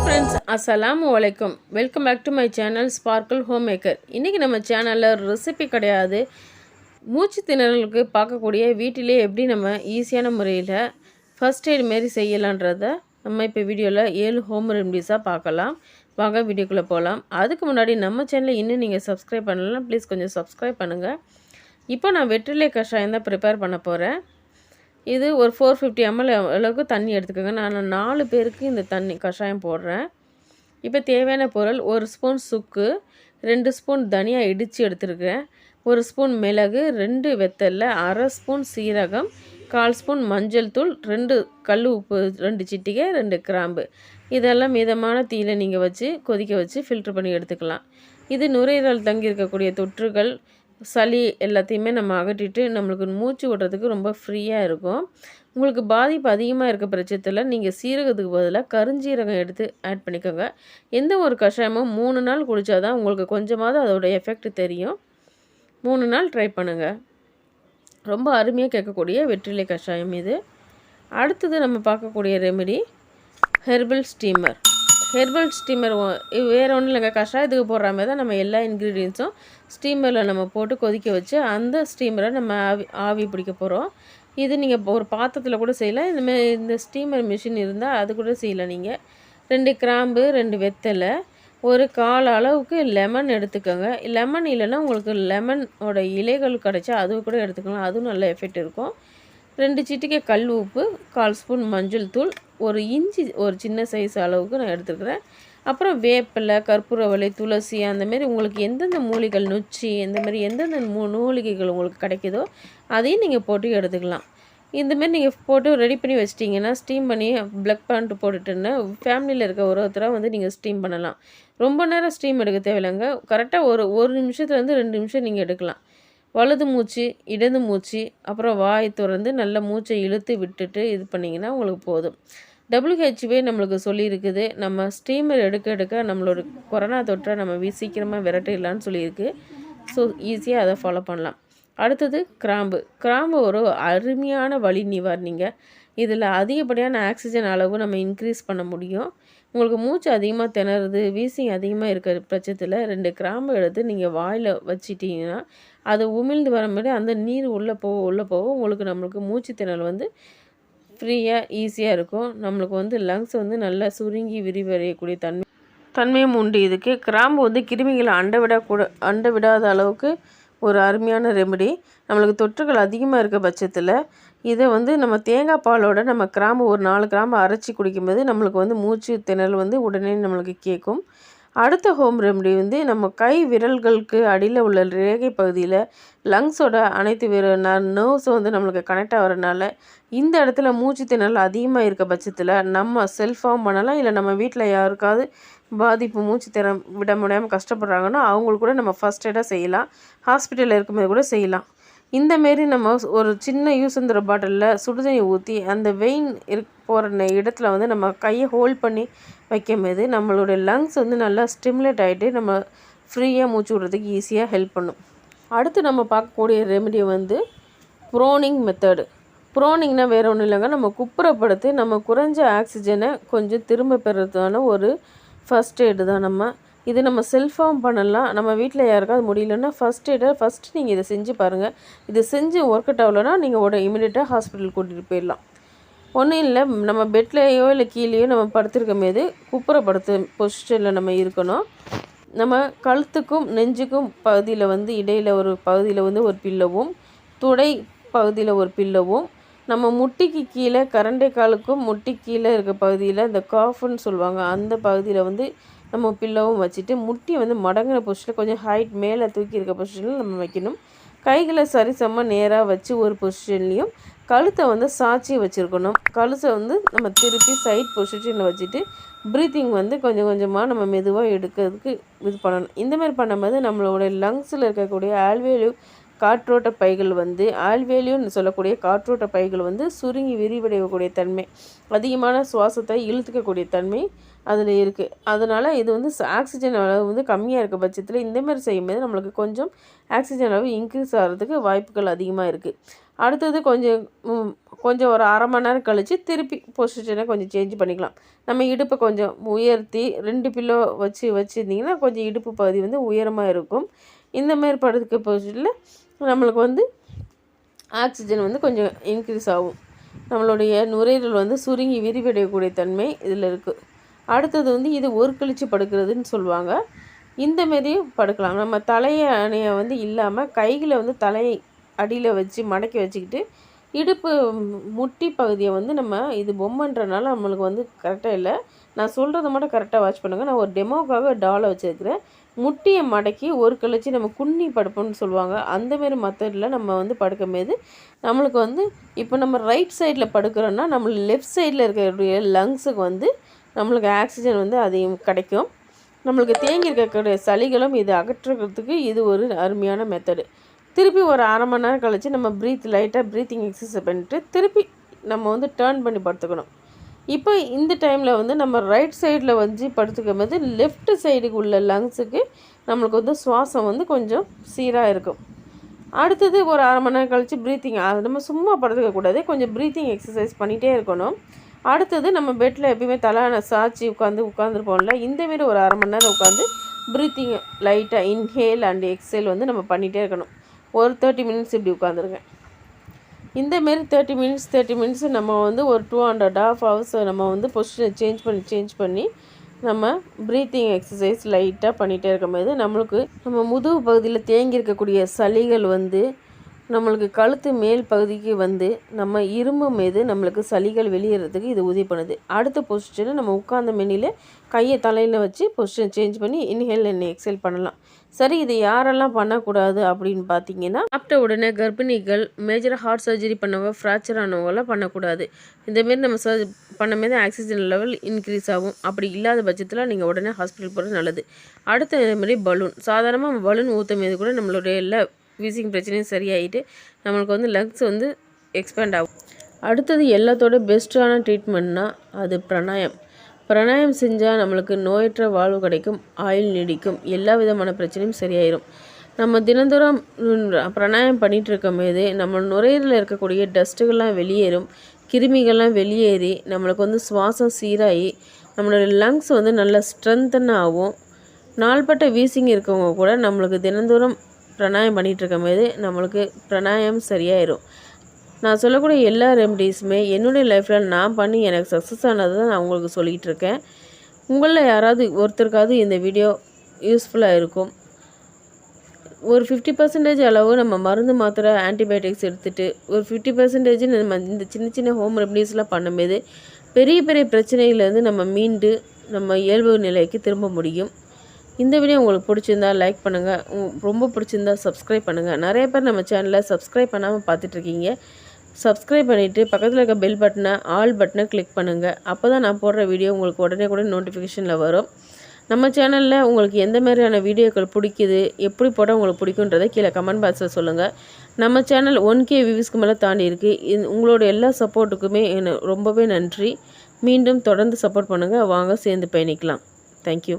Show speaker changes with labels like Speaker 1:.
Speaker 1: Friends, அஸ்ஸலாமு அலைக்கும். Welcome back to my channel sparkle home maker. இன்றைக்கி நம்ம சேனலில் ரெசிபி கிடையாது, மூச்சு திணறலுக்கு பார்க்கக்கூடிய வீட்டிலே எப்படி நம்ம ஈஸியான முறையில் ஃபர்ஸ்ட் எய்ட் மாரி செய்யலான்றத நம்ம இப்போ வீடியோவில் 7 ஹோம் ரெமடிஸாக பார்க்கலாம். வாங்க வீடியோக்குள்ளே போகலாம். அதுக்கு முன்னாடி நம்ம சேனலை இன்னும் நீங்கள் சப்ஸ்கிரைப் பண்ணலாம், ப்ளீஸ் கொஞ்சம் சப்ஸ்கிரைப் பண்ணுங்கள். இப்போ நான் வெற்றிலை கஷாயம் தான் ப்ரிப்பேர் பண்ண போகிறேன். இது ஒரு 450 ml அளவுக்கு தண்ணி எடுத்துக்கோங்க. நான் 4 பேருக்கு இந்த தண்ணி கஷாயம் போடுறேன். இப்போ தேவையான பொருள்: 1 ஸ்பூன் சுக்கு, 2 ஸ்பூன் தனியா இடித்து எடுத்துருக்கேன், 1 ஸ்பூன் மிளகு, 2 வெத்தலை, 1/2 ஸ்பூன் சீரகம், 1/4 ஸ்பூன் மஞ்சள் தூள், 2 கல் உப்பு, 2 சிட்டிகை, 2 கிராம்பு. இதெல்லாம் மிதமான தீயில நீங்கள் வச்சு கொதிக்க வச்சு ஃபில்ட்ரு பண்ணி எடுத்துக்கலாம். இது நுரையீரல் தங்கி இருக்கக்கூடிய தொற்றுகள், சளி எல்லாத்தையுமே நம்ம அகற்றிட்டு நம்மளுக்கு மூச்சு விடுறதுக்கு ரொம்ப ஃப்ரீயாக இருக்கும். உங்களுக்கு பாதிப்பு அதிகமாக இருக்க பட்சத்தில் நீங்கள் சீரகத்துக்கு பதிலாக கருஞ்சீரகம் எடுத்து ஆட் பண்ணிக்கோங்க. எந்த ஒரு கஷாயமும் 3 நாள் குடித்தா தான் உங்களுக்கு கொஞ்சமாவது அதோட எஃபெக்ட் தெரியும். 3 நாள் ட்ரை பண்ணுங்கள். ரொம்ப அருமையாக கேட்கக்கூடிய வெற்றிலை கஷாயம் இது. அடுத்தது நம்ம பார்க்கக்கூடிய remedy herbal steamer. Herbal steamer வேறு ஒன்றும் இல்லைங்க, கஷாயத்துக்கு போடுற மாதிரி தான் நம்ம எல்லா இன்க்ரீடியன்ஸும் ஸ்டீமரில் நம்ம போட்டு கொதிக்க வச்சு அந்த ஸ்டீமரை நம்ம ஆவி பிடிக்க போகிறோம். இது நீங்கள் ஒரு பாத்திரத்தில் கூட செய்யலாம். இந்த ஸ்டீமர் மிஷின் இருந்தால் அது கூட செய்யலாம். நீங்கள் 2 கிராம்பு, 2 வெத்தலை, ஒரு 1/4 அளவுக்கு லெமன் எடுத்துக்கோங்க. லெமன் இல்லைன்னா உங்களுக்கு லெமனோட இலைகள் கிடைச்சா அது கூட எடுத்துக்கலாம், அதுவும் நல்ல எஃபெக்ட் இருக்கும். 2 சிட்டிகை கல் உப்பு, 1/4 ஸ்பூன் மஞ்சள் தூள், ஒரு இஞ்சி ஒரு சின்ன சைஸ் அளவுக்கு நான் எடுத்துக்கிறேன். அப்புறம் வேப்பிலை, கற்பூரவள்ளி, துளசி, அந்தமாரி உங்களுக்கு எந்தெந்த மூலிகள், நொச்சி, இந்தமாரி எந்தெந்த மூலிகைகள் உங்களுக்கு கிடைக்குதோ அதையும் நீங்கள் போட்டு எடுத்துக்கலாம். இந்தமாரி நீங்கள் போட்டு ரெடி பண்ணி வச்சிட்டிங்கன்னா ஸ்டீம் பண்ணி ப்ளக் பண்ணிட்டு போட்டுட்டுன்னு ஃபேமிலியில் இருக்க ஒருத்தராக வந்து நீங்கள் ஸ்டீம் பண்ணலாம். ரொம்ப நேரம் ஸ்டீம் எடுக்க தேவையில்லைங்க. கரெக்டாக ஒரு நிமிஷத்துலேருந்து 2 நிமிஷம் நீங்கள் எடுக்கலாம். வலது மூச்சு, இடது மூச்சு, அப்புறம் வாய் திறந்து நல்ல மூச்சை இழுத்து விட்டுட்டு இது பண்ணிங்கன்னா உங்களுக்கு போதும். WHO நம்மளுக்கு சொல்லியிருக்குது, நம்ம ஸ்டீமர் எடுக்க நம்மளோட கொரோனா தொற்றை நம்ம சீக்கிரமாக விரட்டிடலான்னு சொல்லியிருக்கு. ஸோ ஈஸியாக அதை ஃபாலோ பண்ணலாம். அடுத்தது கிராம்பு ஒரு அருமையான வலி நிவாரணிங்க. இதில் அதிகப்படியான ஆக்சிஜன் அளவு நம்ம இன்க்ரீஸ் பண்ண முடியும். உங்களுக்கு மூச்சு அதிகமாக திணறுது, வீசிங் அதிகமாக இருக்கிற பட்சத்தில் 2 கிராம்பு எடுத்து நீங்கள் வாயில் வச்சிட்டிங்கன்னா அது உமிழ்ந்து வர மாதிரி அந்த நீர் உள்ளே போக நம்மளுக்கு மூச்சு திணறல் வந்து ஃப்ரீயாக ஈஸியாக இருக்கும். நம்மளுக்கு வந்து லங்ஸ் வந்து நல்லா சுருங்கி விரிவடையக்கூடிய தன்மையும் உண்டு. இதுக்கு கிராம்பு வந்து கிருமிகளை அண்ட விடாத அளவுக்கு ஒரு அருமையான ரெமெடி. நம்மளுக்கு தொற்றுகள் அதிகமாக இருக்க பட்சத்தில் இதை வந்து நம்ம தேங்காய் பாலோட நம்ம கிராம்பு ஒரு 4 கிராம்பு அரைச்சி குடிக்கும்போது நம்மளுக்கு வந்து மூச்சு திணறல் வந்து உடனே நம்மளுக்கு கேட்கும். அடுத்த ஹோம் ரெமெடி வந்து நம்ம கை விரல்களுக்கு அடியில் உள்ள ரேகை பகுதியில் லங்ஸோட அனைத்து நர்வ்ஸும் வந்து நம்மளுக்கு கனெக்ட் ஆகிறதுனால இந்த இடத்துல மூச்சு திணறல் அதிகமாக இருக்க பட்சத்தில் நம்ம செல்ஃபார்ம் பண்ணலாம். இல்லை நம்ம வீட்டில் யாருக்காவது பாதிப்பு மூச்சு விட முடியாமல் கஷ்டப்படுறாங்கன்னா அவங்களுக்கு கூட நம்ம ஃபர்ஸ்ட் எய்டாக செய்யலாம். ஹாஸ்பிட்டலில் இருக்கும்போது கூட செய்யலாம். இந்தமாரி நம்ம ஒரு சின்ன யூஸுங்கிற பாட்டிலில் சுடுதண்ணி ஊற்றி அந்த வெயின் போகிற இடத்துல வந்து நம்ம கையை ஹோல்ட் பண்ணி வைக்கும்போது நம்மளுடைய லங்ஸ் வந்து நல்லா ஸ்டிமுலேட் ஆகிட்டு நம்ம ஃப்ரீயாக மூச்சு விடுறதுக்கு ஈஸியாக ஹெல்ப் பண்ணும். அடுத்து நம்ம பார்க்கக்கூடிய ரெமெடி வந்து ப்ரோனிங் மெத்தடு. ப்ரோனிங்னால் வேறு ஒன்றும் இல்லைங்க, நம்ம குப்புறப்படுத்தி நம்ம குறைஞ்ச ஆக்சிஜனை கொஞ்சம் திரும்ப பெறுறதுக்கான ஒரு ஃபர்ஸ்ட் எய்டு தான். இது நம்ம செல்ஃபார்ம் பண்ணலாம். நம்ம வீட்டில் யாருக்காவது முடியலன்னா ஃபஸ்ட்டு நீங்கள் இதை செஞ்சு பாருங்கள். இது செஞ்சு ஒர்க் அவுட் ஆகலைன்னா நீங்கள் இமீடியட்டாக ஹாஸ்பிட்டல் கூட்டிகிட்டு போயிடலாம். ஒன்றும் இல்லை, நம்ம பெட்லேயோ இல்லை கீழேயோ நம்ம படுத்திருக்கும் போது குப்புறப்படுத்து பொசிஷனில் நம்ம இருக்கணும். நம்ம கழுத்துக்கும் நெஞ்சுக்கும் பகுதியில் வந்து இடையில் ஒரு பகுதியில் வந்து ஒரு பில்லோவும், துடை பகுதியில் ஒரு பில்லோவும், நம்ம முட்டிக்கு கீழே கரண்டை காலுக்கும் முட்டி கீழே இருக்க பகுதியில் இந்த காஃப்னு சொல்லுவாங்க அந்த பகுதியில் வந்து நம்ம பில்லோவும் வச்சுட்டு முட்டியை வந்து மடங்குற பொசிஷனில் கொஞ்சம் ஹைட் மேலே தூக்கி இருக்க பொசிஷனில் நம்ம வைக்கணும். கைகளை சரிசமமாக நேராக வச்சு ஒரு பொசிஷன்லேயும் கழுத்தை வந்து சாட்சி வச்சுருக்கணும். கழுத்தை வந்து நம்ம திருப்பி சைட் பொசிஷனில் வச்சுட்டு ப்ரீத்திங் வந்து கொஞ்சம் கொஞ்சமாக நம்ம மெதுவாக எடுக்கிறதுக்கு இது பண்ணணும். இந்தமாதிரி பண்ணும்போது நம்மளோட லங்ஸில் இருக்கக்கூடிய ஆல்வேலியூ காற்றோட்ட பைகள் வந்து ஆல்வேலியூன்னு சொல்லக்கூடிய காற்றோட்ட பைகள் வந்து சுருங்கி விரிவடையக்கூடிய தன்மை, அதிகமான சுவாசத்தை இழுத்துக்கக்கூடிய தன்மை அதில் இருக்குது. அதனால் இது வந்து ஆக்சிஜன் அளவு வந்து கம்மியாக இருக்க பட்சத்தில் இந்தமாதிரி செய்யும்போது நம்மளுக்கு கொஞ்சம் ஆக்சிஜன் அளவு இன்க்ரீஸ் ஆகிறதுக்கு வாய்ப்புகள் அதிகமாக இருக்குது. அடுத்தது கொஞ்சம் கொஞ்சம் ஒரு அரை மணி நேரம் கழித்து திருப்பி பொசிஷனை கொஞ்சம் சேஞ்ச் பண்ணிக்கலாம். நம்ம இடுப்பை கொஞ்சம் உயர்த்தி 2 பில்லோ வச்சுருந்திங்கன்னா கொஞ்சம் இடுப்பு பகுதி வந்து உயரமாக இருக்கும். இந்தமாரி படுக்க பொசிஷனில் நம்மளுக்கு வந்து ஆக்சிஜன் வந்து கொஞ்சம் இன்க்ரீஸ் ஆகும். நம்மளுடைய நுரையீரல் வந்து சுருங்கி விரிவடையக்கூடிய தன்மை இதில் இருக்குது. அடுத்தது வந்து இது ஒரு கழிச்சு படுக்கிறதுன்னு சொல்லுவாங்க. இந்தமாரியும் படுக்கலாம். நம்ம தலையணையை வந்து இல்லாமல் கைகளை வந்து தலை அடியில் வச்சு மடக்கி வச்சுக்கிட்டு இடுப்பு முட்டி பகுதியை வந்து நம்ம இது பொம்மைன்றனால நம்மளுக்கு வந்து கரெக்டாக இல்லை. நான் சொல்கிறத மட்டும் கரெக்டாக வாட்ச் பண்ணுங்கள். நான் ஒரு டெமோக்காக டாலை வச்சுருக்கிறேன். முட்டியை மடக்கி ஒரு கழிச்சு நம்ம குன்னி படுப்போம்னு சொல்லுவாங்க. அந்தமாரி மெத்தடில் நம்ம வந்து படுக்கும்போது நம்மளுக்கு வந்து இப்போ நம்ம ரைட் சைடில் படுக்கிறோன்னா நம்ம லெஃப்ட் சைடில் இருக்கக்கூடிய லங்ஸுக்கு வந்து நம்மளுக்கு ஆக்சிஜன் வந்து அதிகம் கிடைக்கும். நம்மளுக்கு தேங்கி இருக்கக்கூடிய சளிகளும் இது அகற்றுறதுக்கு இது ஒரு அருமையான மெத்தடு. திருப்பி ஒரு அரை மணி நேரம் கழித்து நம்ம லைட்டாக ப்ரீத்திங் எக்ஸசைஸ் பண்ணிவிட்டு திருப்பி நம்ம வந்து டேர்ன் பண்ணி படுத்துக்கணும். இப்போ இந்த டைமில் வந்து நம்ம ரைட் சைடில் வந்து படுத்துக்கும் போது லெஃப்ட் சைடுக்கு உள்ள லங்ஸுக்கு நம்மளுக்கு வந்து சுவாசம் வந்து கொஞ்சம் சீராக இருக்கும். அடுத்தது ஒரு அரை மணி நேரம் கழித்து ப்ரீத்திங் நம்ம சும்மா படுத்துக்கக்கூடாது, கொஞ்சம் ப்ரீத்திங் எக்ஸசைஸ் பண்ணிகிட்டே இருக்கணும். அடுத்தது நம்ம பெட்டில் எப்பயுமே தலை சாய்ச்சி உட்காந்துருப்போம்ல, இந்தமாரி ஒரு அரை மணி நேரம் உட்காந்து ப்ரீத்திங் லைட்டாக இன்ஹேல் அண்ட் எக்ஸேல் வந்து நம்ம பண்ணிகிட்டே இருக்கணும். ஒரு 30 மினிட்ஸ் இப்படி உட்காந்துருங்க. இந்தமாரி 30 மினிட்ஸ் நம்ம வந்து ஒரு 2.5 ஹவர்ஸ் நம்ம வந்து பொசிஷனை சேஞ்ச் பண்ணி நம்ம ப்ரீத்திங் எக்ஸசைஸ் லைட்டாக பண்ணிகிட்டே இருக்கும்போது நம்மளுக்கு நம்ம முதுகு பகுதியில் தேங்கி இருக்கக்கூடிய சளிகள் வந்து நம்மளுக்கு கழுத்து மேல் பகுதிக்கு வந்து நம்ம இரும்பு மீது நம்மளுக்கு சளிகள் வெளியேறதுக்கு இது உதவி பண்ணுது. அடுத்த பொசிஷனில் நம்ம உட்கார்ந்த மெனியில் கையை தலையில் வச்சு பொசிஷன் சேஞ்ச் பண்ணி இன்ஹேல் அண்ட் எக்ஸேல் பண்ணலாம். சரி, இது யாரெல்லாம் பண்ணக்கூடாது அப்படின்னு பார்த்தீங்கன்னா, சாப்பிட்ட உடனே கர்ப்பிணிகள், மேஜராக ஹார்ட் சர்ஜரி பண்ணவங்க, ஃப்ராக்சர் ஆனவங்களாம் பண்ணக்கூடாது. இந்தமாரி நம்ம பண்ணும்போது ஆக்சிஜன் லெவல் இன்க்ரீஸ் ஆகும். அப்படி இல்லாத பட்சத்தில் நீங்கள் உடனே ஹாஸ்பிட்டல் போகிறது நல்லது. அடுத்த மாதிரி பலூன், சாதாரணமாக பலூன் ஊற்றும் போது கூட நம்மளுடைய எல்லா வீசிங் பிரச்சனையும் சரியாயிட்டு நம்மளுக்கு வந்து லங்ஸ் வந்து எக்ஸ்பேண்ட் ஆகும். அடுத்தது எல்லாத்தோட பெஸ்ட்டான ட்ரீட்மெண்ட்னால் அது பிராணாயம் செஞ்சால் நம்மளுக்கு நோயற்ற வாழ்வு கிடைக்கும், ஆயுள் நீடிக்கும், எல்லா விதமான பிரச்சனையும் சரியாயிடும். நம்ம தினந்தோறும் பிராணாயம் பண்ணிகிட்டு இருக்கும்போது நம்ம நுரையீரலில் இருக்கக்கூடிய டஸ்ட்டுகள்லாம் வெளியேறும், கிருமிகள்லாம் வெளியேறி நம்மளுக்கு வந்து சுவாசம் சீராகி நம்மளோட லங்ஸ் வந்து நல்லா ஸ்ட்ரென்தன் ஆகும். நாள்பட்ட வீசிங் இருக்கவங்க கூட நம்மளுக்கு தினந்தோறும் பிராணாயம் பண்ணிகிட்டு இருக்கும்போது நம்மளுக்கு பிராணாயம் சரியாயிடும். நான் சொல்லக்கூடிய எல்லா ரெமடிஸுமே என்னுடைய லைஃப்பில் நான் பண்ணி எனக்கு சக்ஸஸ் ஆனது தான் நான் உங்களுக்கு சொல்லிகிட்டு இருக்கேன். உங்களில் யாராவது ஒருத்தருக்காவது இந்த வீடியோ யூஸ்ஃபுல்லாக இருக்கும். ஒரு 50% அளவு நம்ம மருந்து மாத்திரை ஆன்டிபயோட்டிக்ஸ் எடுத்துகிட்டு ஒரு 50% நம்ம இந்த சின்ன ஹோம் ரெமடிஸ்லாம் பண்ணும்போது பெரிய பிரச்சனையிலேருந்து நம்ம மீண்டு நம்ம இயல்பு நிலைக்கு திரும்ப முடியும். இந்த வீடியோ உங்களுக்கு பிடிச்சிருந்தா லைக் பண்ணுங்கள், ரொம்ப பிடிச்சிருந்தா சப்ஸ்கிரைப் பண்ணுங்கள். நிறைய பேர் நம்ம சேனலை சப்ஸ்கிரைப் பண்ணாமல் பார்த்துட்ருக்கீங்க. சப்ஸ்கிரைப் பண்ணிவிட்டு பக்கத்தில் இருக்க பெல் பட்டனை ஆல் பட்டனை கிளிக் பண்ணுங்கள். அப்போ தான் நான் போடுற வீடியோ உங்களுக்கு உடனே நோட்டிஃபிகேஷனில் வரும். நம்ம சேனலில் உங்களுக்கு எந்த மாதிரியான வீடியோக்கள் பிடிக்குது, எப்படி போட்டால் உங்களுக்கு பிடிக்குன்றதை கீழே கமெண்ட் பாக்ஸில் சொல்லுங்கள். நம்ம சேனல் 1K வியூஸ்க்கு மேலே தாண்டி இருக்குது. உங்களோட எல்லா சப்போர்ட்டுக்குமே ரொம்பவே நன்றி. மீண்டும் தொடர்ந்து சப்போர்ட் பண்ணுங்கள். வாங்க சேர்ந்து பயணிக்கலாம். தேங்க்யூ.